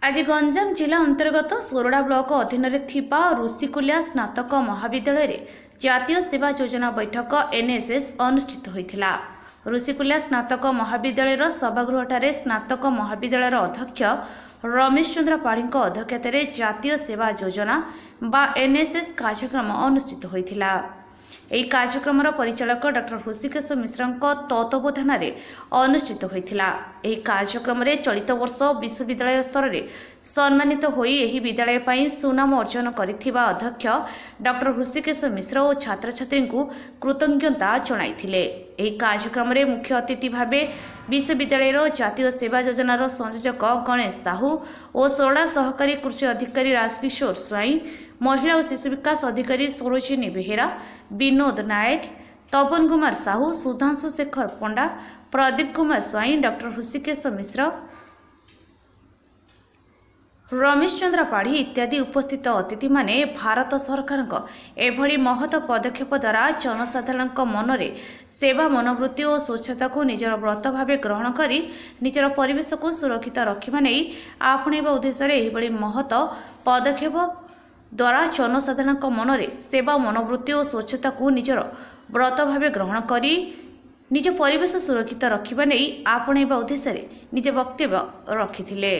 आज गंजाम जिला अंतर्गत सोरडा ब्लॉक अधीन ऋषिकुलिया स्नातक महाविद्यालय जातीय सेवा योजना बैठक एनएसएस अनुष्ठित होता। ऋषिकुलिया स्नातक महाविद्यालय सभागृह स्नातक महाविद्यालय अध्यक्ष रमेश चंद्र पाढ़ी अध्यक्षतार जातीय सेवा योजना बा एनएसएस कार्यक्रम अनुष्ठित होता। ଏହି କାର୍ଯ୍ୟକ୍ରମର ପରିଚାଳକ ଡକ୍ଟର ହୃଷିକେଶ ମିଶ୍ରଙ୍କ ତତ୍ତ୍ୱାବଧାନରେ ଅନୁଷ୍ଠିତ ହୋଇଥିଲା। ଏହି କାର୍ଯ୍ୟକ୍ରମରେ ଚଳିତ ବର୍ଷ ବିଶ୍ୱବିଦ୍ୟାଳୟ ସ୍ତରରେ ସମ୍ମାନିତ ହୋଇ ଏହି ବିଦ୍ୟାଳୟ ପାଇଁ ସୁନାମ ଅର୍ଜନ କରିଥିବା ଅଧ୍ୟକ୍ଷ ଡକ୍ଟର ହୃଷିକେଶ ମିଶ୍ର ଓ ଛାତ୍ରଛାତ୍ରୀଙ୍କୁ କୃତଜ୍ଞତା ଜଣାଇଥିଲେ। ଏହି କାର୍ଯ୍ୟକ୍ରମରେ ମୁଖ୍ୟ ଅତିଥି ଭାବେ ବିଶ୍ୱବିଦ୍ୟାଳୟର ଜାତୀୟ ସେବା ଯୋଜନାର ସଂଯୋଜକ ଗଣେଶ ସାହୁ ଓ ସୋରଡ଼ା ସହକାରୀ କୃଷି ଅଧିକାରୀ ରାଜକିଶୋର ସ୍ୱାଇଁ, महिला और शिशु विकास अधिकारी सरोजिनी बेहेरा, विनोद नायक, तपन कुमार साहू, सुधांशु शेखर पंडा, प्रदीप कुमार स्वाई, डॉक्टर हृषिकेश मिश्र, रमेश चंद्र पाढ़ी इत्यादि उपस्थित अतिथि माने भारत सरकार एभली महत पदक्षेप द्वारा जनसाधारण मनरे सेवा मनोवृत्ति और स्वच्छता को निजर व्रत भाव ग्रहण कर निजर परिवेश को सुरक्षित रखा नहीं आपणेबा उद्देश्य महत पदक्षेप द्वारा जनसाधारण मनरे सेवा मनोवृत्ति और स्वच्छता को निजर व्रत भाव ग्रहण कर निज परिवेश सुरक्षित रखा नहीं आपणेबा उद्देश्य निज वक्तव्य रखिथिले।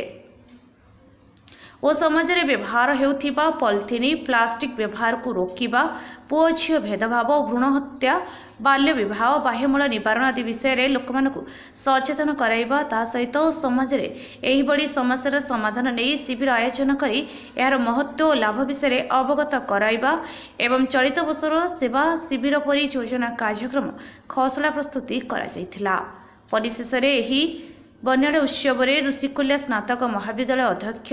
ओ समाज में व्यवहार हेउथिबा पॉलिथिन प्लास्टिक व्यवहार को रोकिबा, पुओ झियो भेदभाव, भ्रूण हत्या, बाल्य विवाह, बाह्यमूल निवारण आदि विषय रे लोकमानकु सचेतन कराइबा, ता सहित समाज रे एही बड़ी समस्यार समाधान नहीं शिविर आयोजन करी यार महत्व और लाभ विषय अवगत कराइबा एवं चलित वर्षर सेवा शिविर परी योजना कार्यक्रम खसड़ा प्रस्तुति करा जायथिला। परिशेष रे एही बन्याड़ उत्सव में ऋषिकुलिया स्नातक महाविद्यालय अध्यक्ष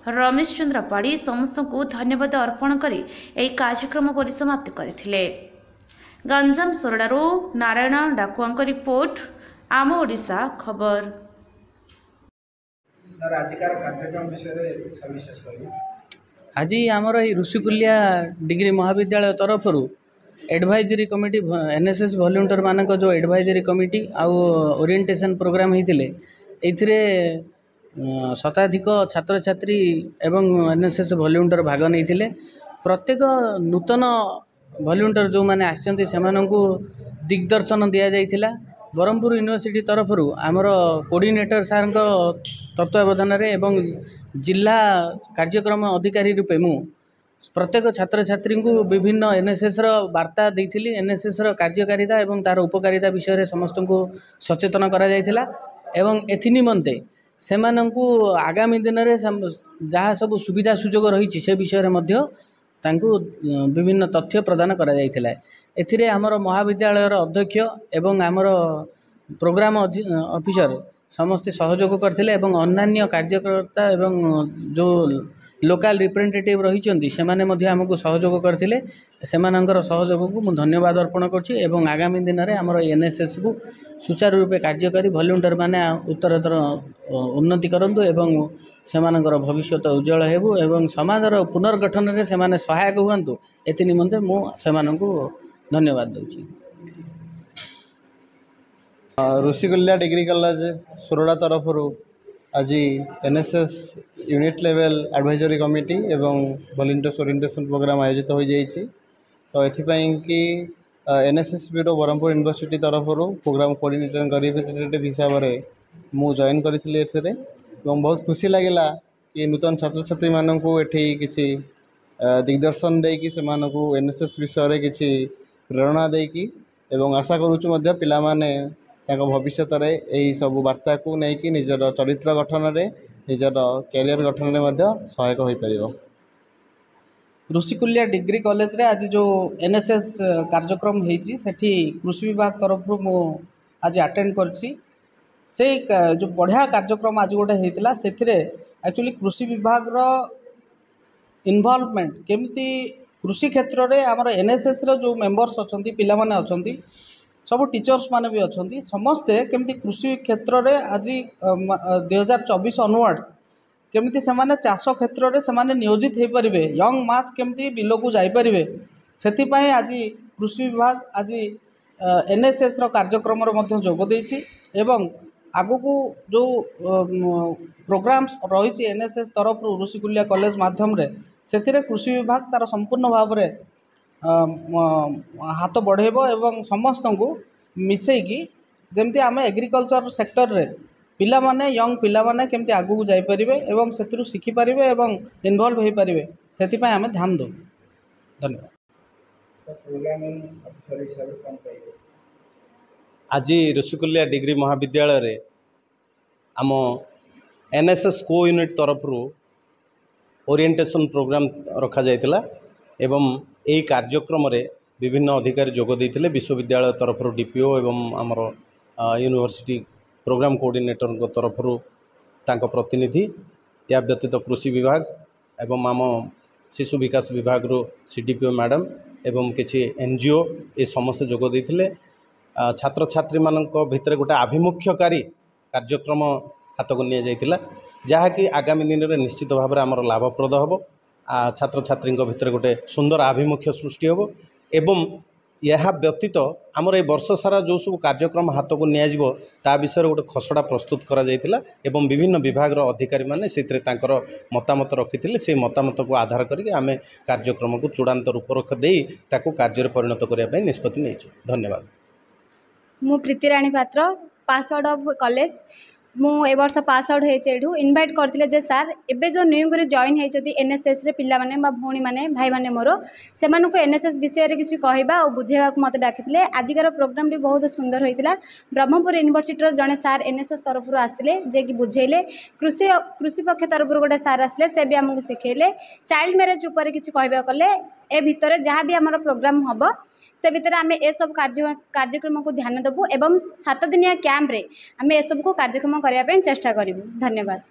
रमेश चंद्र पाढ़ी समस्त को धन्यवाद अर्पण कर कार्यक्रम परिसमाप्ति करथिले। गंजाम सोरडारू नारायण डाकुआंक रिपोर्ट, आम ओडिशा खबर। सर आजिकार कार्यक्रम विषय सविशेष आज आमर ऋषिकुलिया डिग्री महाविद्यालय तरफ एडवाइजरी कमिटी एनएसएस वॉलंटियर मानक जो एडवाइजरी कमिटी आउ ओरिएंटेशन प्रोग्राम होते एथिरे शताधिक छात्र छात्री एवं एनएसएस वॉलंटियर भाग नहीं। प्रत्येक नूतन वॉलंटियर जो मैंने आसछन्ति सेमानंकु दिग्दर्शन दिया जाइथिला। ब्रह्मपुर यूनिवर्सिटी तरफ आमर कोऑर्डिनेटर सार तत्वावधान एवं जिला कार्यक्रम अधिकारी रूपे मु प्रत्येक छात्र छात्री को विभिन्न एनएसएस वार्ता देती। एनएसएस कार्यकारिता एवं तार उपकारिता विषय समस्त को सचेतन करा जायथिला एवं एथि निमंते सेमानंकु आगामी दिन में जहाँ सब सुविधा सुजोग रही से विषय में तांकु विभिन्न तथ्य प्रदान करा जायथिला। एथिरे आमर महाविद्यालय अध्यक्ष एवं आमर प्रोग्राम ऑफिसर समस्ते सहयोग करथिले एवं अन्यान्य कार्यकर्ता एवं जो लोकल रिप्रेजेंटेटिव रही से आमको सहयोग करथिले। सेमानंकर सहयोग को मुझे धन्यवाद अर्पण करछि एवं आगामी दिन में आमर एनएसएस को सुचारू रूपे कार्यकारी वॉलंटियर माने उत्तरोत्तर उन्नति करंतु एवं सेमानंकर भविष्य उज्जवल हेबु एवं समाजर पुनर्गठन में सेमाने सहायक हुअन्तु एथि निमंते मु सेमानंकु धन्यवाद देउछि। ऋषिकुलिया डिग्री कॉलेज सोरडा तरफ आज NSS unit level advisory committee एवं वॉलंटियर्स ओरिएंटेशन प्रोग्राम आयोजित हो जाइए। तो एथिपाई कि एनएसएस ब्यूरो ब्रह्मपुर यूनिवर्सिटी तरफ प्रोग्राम कोऑर्डिनेटर रिप्रेजेंटेटिव हिसाब से मु जॉइन करी बहुत खुशी लगिला कि नूतन छात्र छात्री मानक किसी दिग्दर्शन देकी सेमानकु एनएसएस विषय किसी प्रेरणा देकी एवं आशा करूछु मध्य पिला माने भविष्य में यही सब वार्ता को लेकिन निजर चरित्र गठन में निजर कैरियर गठन में सहायक हो पार। ऋषिकुलिया डिग्री कॉलेज रे आज जो एनएसएस कार्यक्रम होती सेठी कृषि विभाग तरफ मु आज अटेंड करछि। से जो बढ़िया कार्यक्रम आज गोटे होता से एक्चुअली कृषि विभाग रो इन्वॉल्वमेंट केमती कृषि क्षेत्र में आमर एनएसएस रो जो मेंबर्स अछंती पिला माने अछंती सब टीचर्स माने भी अछंती समस्ते केमती कृषि क्षेत्र में आज 2024 ऑनवर्ड्स केमती सेमाने चाष क्षेत्र में सेमाने नियोजित हो पारे यंग मास केमती बिल को जापरें से आज कृषि विभाग आज एनएसएस रो कार्यक्रम जोग देछि एवं ଆଗକୁ ଯେଉଁ ପ୍ରୋଗ୍ରାମ୍ସ ରହିଛି NSS ତରଫରୁ ଋଷିକୁଲ୍ୟା କଲେଜ ମାଧ୍ୟମରେ ସେଥିରେ କୃଷି ବିଭାଗ ତାର ସମ୍ପୂର୍ଣ୍ଣ ଭାବରେ ହାତ ବଢ଼େଇବ ଏବଂ ସମସ୍ତଙ୍କୁ ମିଶେଇକି ଯେମିତି ଆମେ ଏଗ୍ରିକଲଚର ସେକ୍ଟରରେ ପିଲାମାନେ ୟଙ୍ଗ ପିଲାମାନେ କେମିତି ଆଗକୁ ଯାଇପାରିବେ ଏବଂ ସେଥିରୁ ଶିଖିପାରିବେ ଏବଂ ଇନଭଲ୍ଭ ହୋଇପାରିବେ ସେଥିପାଇଁ ଆମେ ଧ୍ୟାନ ଦେଉ। ଧନ୍ୟବାଦ। ପ୍ରୋଗ୍ରାମିଂ ଅଫିସର ହିସାବରେ କ'ଣ କହିବେ? আজি ଋଷିକୁଲ୍ୟା डिग्री महाविद्यालय रे आम NSS को यूनिट तरफरु ओरिएंटेशन प्रोग्राम रखा जाइतिला एवं यही कार्यक्रम रे विभिन्न अधिकारी जोग देइतिले विश्वविद्यालय तरफरु DPO एवं आमर यूनिवर्सिटी प्रोग्राम कोऑर्डिनेटर तरफरु तांको प्रतिनिधि या व्यतीत कृषि विभाग एवं आम शिशु विकास विभाग रो CDPO मैडम एवं किछि NGO ए समस्त जोग देइतिले छात्र छात्री मानक भितर गोटे आभिमुख्यकारी कार्यक्रम हाथ को नि जाइतिला जहाँकि आगामी दिन में निश्चित भाव में आमर लाभप्रद हम छात्र छात्री भितर गोटे सुंदर आभिमुख्य सृष्टि हम एवं यह व्यतीत आमर ए वर्ष सारा जो सब कार्यक्रम हाथ को नियाजिबो ता विषय गोटे खसड़ा प्रस्तुत करा जाइतिला एवं विभिन्न विभाग अधिकारी माने सेतिरे तांकर मतामत रखिथिले से मतामत को आधार करके आमे कार्यक्रम को चूड़ांत रूपरेख देई ताको कार्य परिणत करिया पई निष्पत्ति नेइछु। धन्यवाद। मु प्रीतिराणी पात्र पास आउट ऑफ कॉलेज मु ए वर्ष पास आउट होइछेडू इनवाइट करथिले जे सर एबे जो न्यू करे जॉइन हेचती NSS रे पिल्ला माने बा भौणी माने भाई माने मोरो सेमानु को NSS विषय रे किछि कहबा और बुझेबा को मते डाकिथिले। आजिकार प्रोग्राम भी बहुत सुंदर होइतिला। ब्रह्मपुर यूनिवर्सिटी रो जने सर NSS तरफरु आस्तिले जे कि बुझेइले कृषि पक्ष तरफरु गोटे सर आसले से भी हमकु सिखेइले चाइल्ड मैरेज ऊपर किछि कहबा कले ए भितर जहाँ भी आमर प्रोग्राम हम से भितर आम ए सब कार्यक्रम को ध्यान देबू एवं 7 दिनिया कैंप रे आम ए सब को कार्यक्रम करने चेष्टा करूँ। धन्यवाद।